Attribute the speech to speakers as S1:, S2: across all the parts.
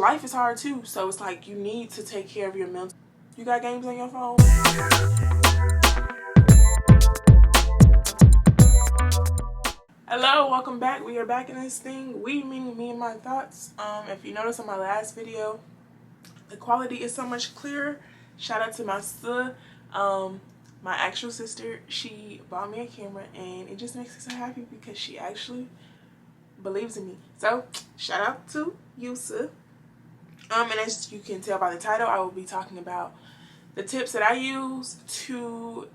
S1: life is hard too, so it's like you need to take care of your mental. You got games on your phone? Hello, welcome back. We are back in this thing. We meaning me and my thoughts. If you notice on my last video, the quality is so much clearer. Shout out to my sister, my actual sister. She bought me a camera and it just makes me so happy because she actually believes in me. So shout out to you, sis. And as you can tell by the title, I will be talking about the tips that I use to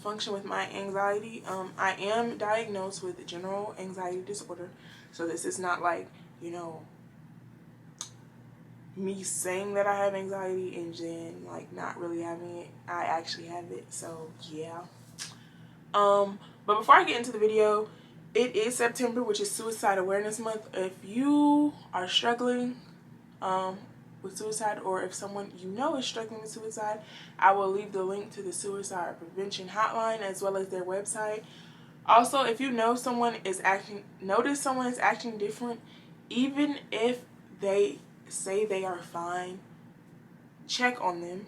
S1: function with my anxiety. I am diagnosed with general anxiety disorder, so this is not like, you know, me saying that I have anxiety and then like not really having it. I actually have it, so yeah. But before I get into the video, it is September, which is Suicide Awareness Month. If you are struggling with suicide, or if someone you know is struggling with suicide, I will leave the link to the suicide prevention hotline as well as their website. Also, if you know someone is notice someone is acting different, even if they say they are fine, check on them.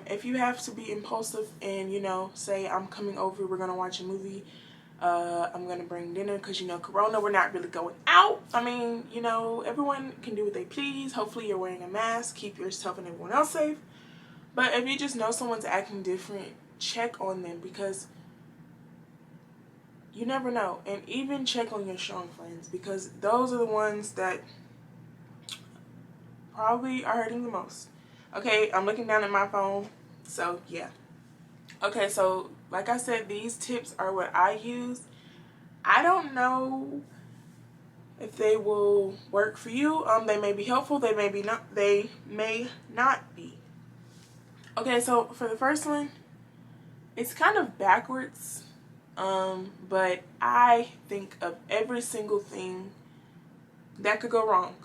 S1: If you have to be impulsive and, you know, say I'm coming over, we're gonna watch a movie, I'm gonna bring dinner because, you know, corona, we're not really going out. I mean, you know, everyone can do what they please. Hopefully you're wearing a mask, keep yourself and everyone else safe. But if you just know someone's acting different, check on them because you never know. And even check on your strong friends because those are the ones that probably are hurting the most. Okay, I'm looking down at my phone, so yeah. Okay, so like I said, these tips are what I use. I don't know if they will work for you. They may be helpful, they may not be. Okay, so for the first one, it's kind of backwards, but I think of every single thing that could go wrong.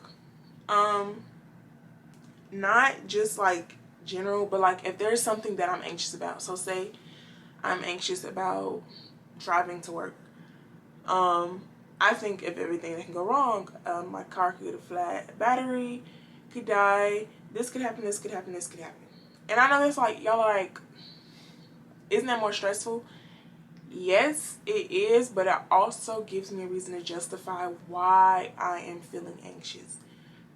S1: Not just like general, but like if there's something that I'm anxious about. So say I'm anxious about driving to work. I think of everything that can go wrong. My car could get a flat battery, could die, this could happen, this could happen, this could happen. And I know that's like, y'all are like, isn't that more stressful? Yes, it is, but it also gives me a reason to justify why I am feeling anxious.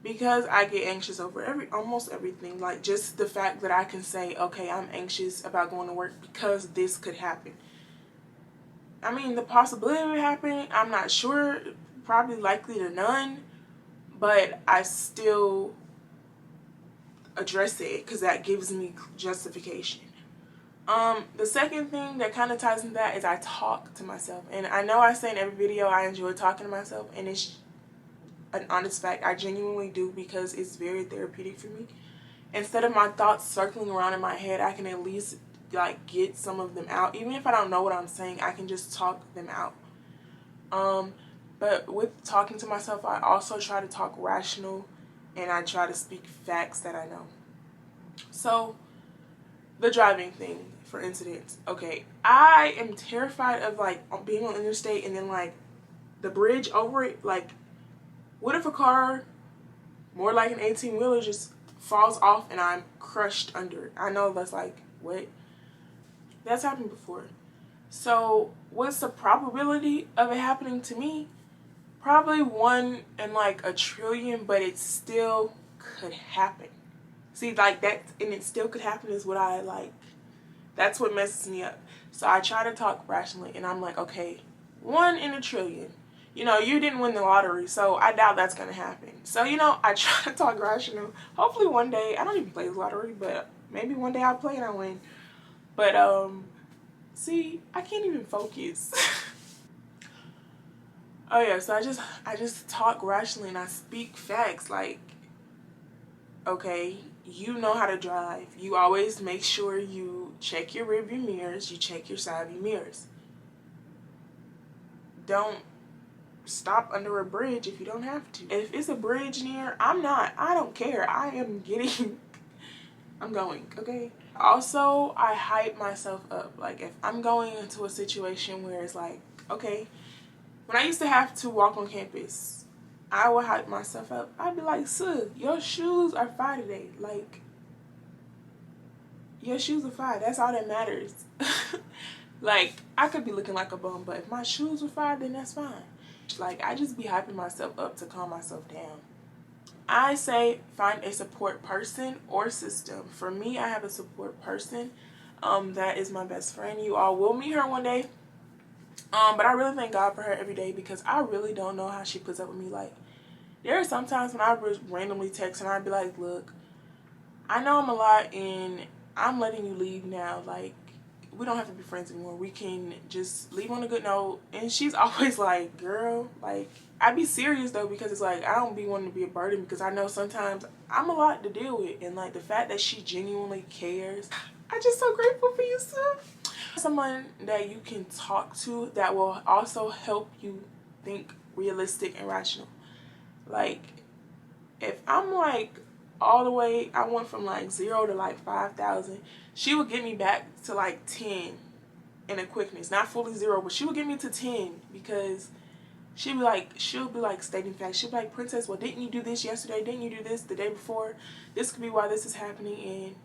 S1: Because I get anxious over almost everything. Like just the fact that I can say, okay, I'm anxious about going to work because this could happen. I mean, the possibility of it happening, I'm not sure. Probably likely to none. But I still address it because that gives me justification. The second thing that kind of ties into that is I talk to myself. And I know I say in every video I enjoy talking to myself, and it's an honest fact. I genuinely do because it's very therapeutic for me. Instead of my thoughts circling around in my head, I can at least like get some of them out. Even if I don't know what I'm saying, I can just talk them out. But with talking to myself, I also try to talk rational and I try to speak facts that I know. So the driving thing, for instance, okay, I am terrified of like being on the interstate and then like the bridge over it. Like, what if a car, more like an 18-wheeler, just falls off and I'm crushed under it? I know that's like, what? That's happened before. So what's the probability of it happening to me? Probably 1 in like a trillion, but it still could happen. See, like that, and it still could happen is what I like. That's what messes me up. So I try to talk rationally and I'm like, okay, 1 in a trillion. You know, you didn't win the lottery, so I doubt that's going to happen. So, you know, I try to talk rational. Hopefully one day, I don't even play the lottery, but maybe one day I'll play and I win. But, see, I can't even focus. Oh yeah, so I just talk rationally and I speak facts. Like, okay, you know how to drive. You always make sure you check your rearview mirrors, you check your side view mirrors. Don't stop under a bridge if you don't have to. If it's a bridge near, I don't care. I'm going, okay? Also, I hype myself up. Like, if I'm going into a situation where it's like, okay, when I used to have to walk on campus, I would hype myself up. I'd be like, "Sis, your shoes are fire today. Like, your shoes are fire. That's all that matters." Like, I could be looking like a bum, but if my shoes were fire, then that's fine. Like, I just be hyping myself up to calm myself down. I say find a support person or system. For me, I have a support person. That is my best friend. You all will meet her one day. But I really thank God for her every day because I really don't know how she puts up with me. Like, there are some times when I randomly text and I'd be like, "Look, I know I'm a lot and I'm letting you leave now. Like, we don't have to be friends anymore. We can just leave on a good note." And she's always like, "Girl, like," I be serious though, because it's like I don't be wanting to be a burden, because I know sometimes I'm a lot to deal with, and like the fact that she genuinely cares, I'm just so grateful for you, sis. Someone that you can talk to that will also help you think realistic and rational. Like, if I'm like all the way, I went from like 0 to like 5,000, she would get me back to like 10 in a quickness. Not fully 0, but she would get me to 10, because she'll be like stating facts. She'll be like, "Princess, well, didn't you do this yesterday? Didn't you do this the day before? This could be why this is happening, and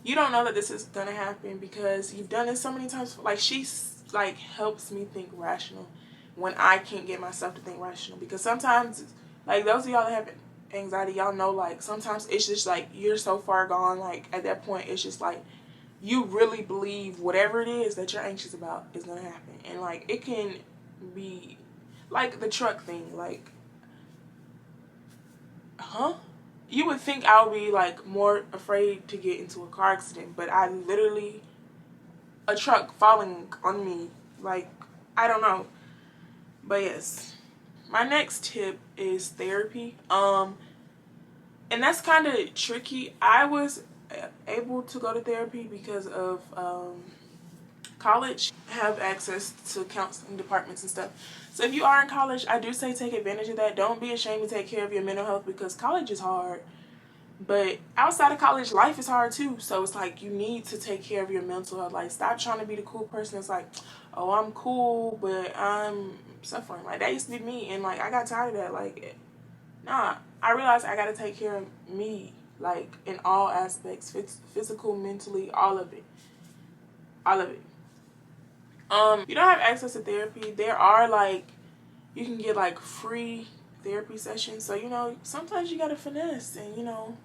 S1: you don't know that this is gonna happen because you've done it so many times." Like, she's like helps me think rational when I can't get myself to think rational, because sometimes, like, those of y'all that have anxiety, y'all know, like, sometimes it's just like you're so far gone, like at that point it's just like you really believe whatever it is that you're anxious about is gonna happen. And like, it can be like the truck thing. Like, you would think I would be like more afraid to get into a car accident, but I literally, a truck falling on me, like, I don't know. But yes, my next tip is therapy. And that's kind of tricky. I was able to go to therapy because of college. Have access to counseling departments and stuff. So if you are in college, I do say take advantage of that. Don't be ashamed to take care of your mental health, because college is hard. But outside of college, life is hard too. So it's like you need to take care of your mental health. Like, stop trying to be the cool person that's like, "Oh, I'm cool, but I'm suffering." Like, that used to be me, and like I got tired of that. Like, nah, I realized I got to take care of me, like, in all aspects, physical, mentally, all of it. All of it. You don't have access to therapy. There are, like, you can get like free therapy sessions. So, sometimes you got to finesse, and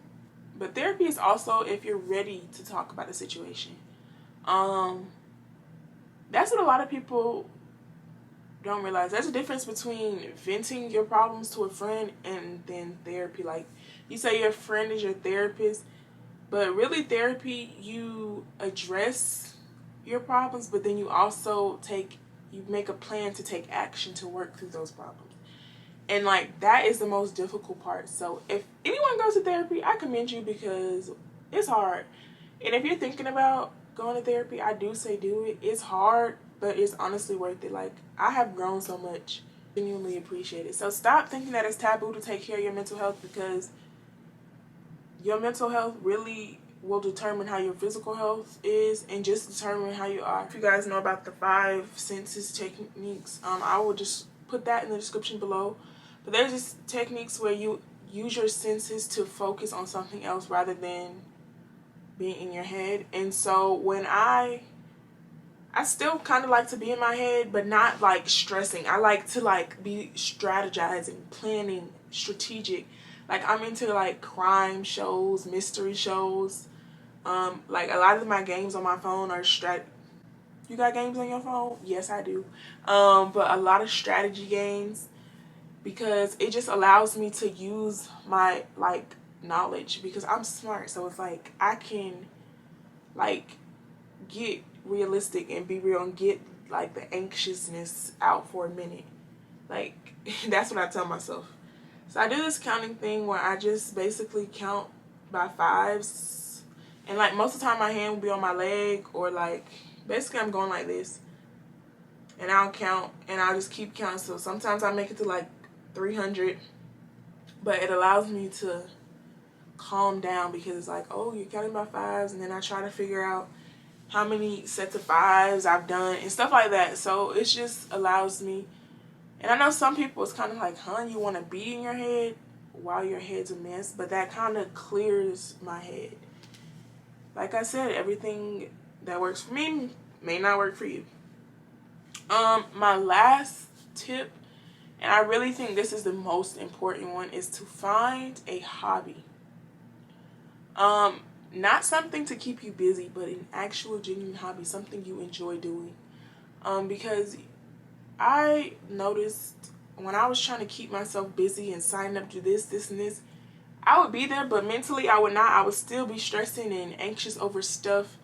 S1: but therapy is also if you're ready to talk about the situation. That's what a lot of people don't realize. There's a difference between venting your problems to a friend and then therapy. Like, you say your friend is your therapist, but really therapy, you address your problems, but then you also make a plan to take action to work through those problems. And like, that is the most difficult part. So if anyone goes to therapy, I commend you, because it's hard. And if you're thinking about going to therapy, I do say do it. It's hard, but it's honestly worth it. Like, I have grown so much. Genuinely appreciate it. So stop thinking that it's taboo to take care of your mental health, because your mental health really will determine how your physical health is, and just determine how you are. If you guys know about the 5 senses techniques, I will just put that in the description below. But there's just techniques where you use your senses to focus on something else rather than being in your head. And so when I still kind of like to be in my head, but not like stressing. I like to like be strategizing, planning, strategic. Like, I'm into like crime shows, mystery shows. Like, a lot of my games on my phone are You got games on your phone? Yes, I do. But a lot of strategy games, because it just allows me to use my like knowledge, because I'm smart. So it's like I can like get realistic and be real and get like the anxiousness out for a minute. Like, that's what I tell myself. So I do this counting thing where I just basically count by 5s, and like most of the time my hand will be on my leg, or like basically I'm going like this, and I'll count and I'll just keep counting. So sometimes I make it to like 300, but it allows me to calm down, because it's like, oh, you're counting by 5s, and then I try to figure out how many sets of 5s I've done and stuff like that. So it just allows me, And I know some people, it's kind of like, huh, you want to be in your head while your head's a mess, but that kind of clears my head. Like I said, everything that works for me may not work for you. My last tip, and I really think this is the most important one, is to find a hobby. Not something to keep you busy, but an actual genuine hobby, something you enjoy doing. Because I noticed when I was trying to keep myself busy and sign up to this, and this, I would be there, but mentally I would not. I would still be stressing and anxious over stuff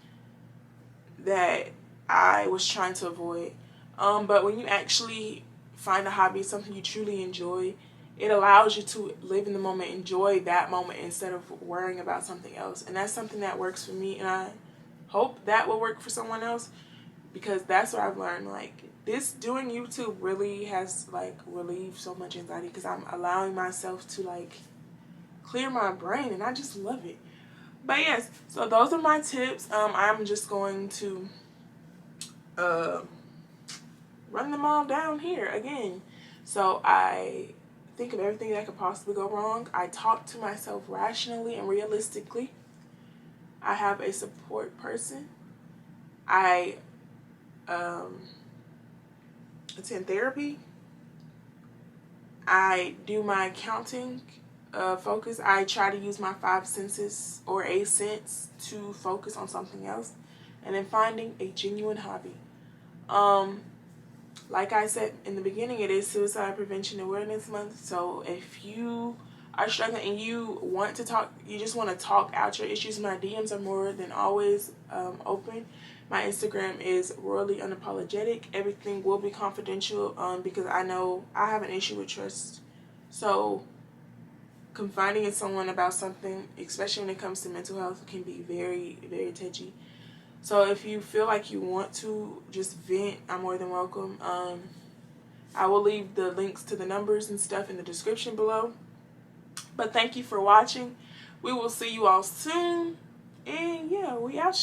S1: that I was trying to avoid. But when you actually find a hobby, something you truly enjoy, it allows you to live in the moment, enjoy that moment instead of worrying about something else. And that's something that works for me, and I hope that will work for someone else, because that's what I've learned. Like, this doing YouTube really has like relieved so much anxiety, because I'm allowing myself to like clear my brain, and I just love it. But yes, so those are my tips. I'm just going to run them all down here again. So I think of everything that could possibly go wrong. I talk to myself rationally and realistically. I have a support person. I attend therapy. I do my counting focus. I try to use my 5 senses or a sense to focus on something else. And then finding a genuine hobby. Like I said in the beginning, it is Suicide Prevention Awareness Month. So if you are struggling and you want to talk, you just want to talk out your issues, my DMs are more than always open. My Instagram is Royally Unapologetic. Everything will be confidential because I know I have an issue with trust. So confiding in someone about something, especially when it comes to mental health, can be very, very touchy. So if you feel like you want to just vent, I'm more than welcome. I will leave the links to the numbers and stuff in the description below. But thank you for watching. We will see you all soon. And yeah, we out.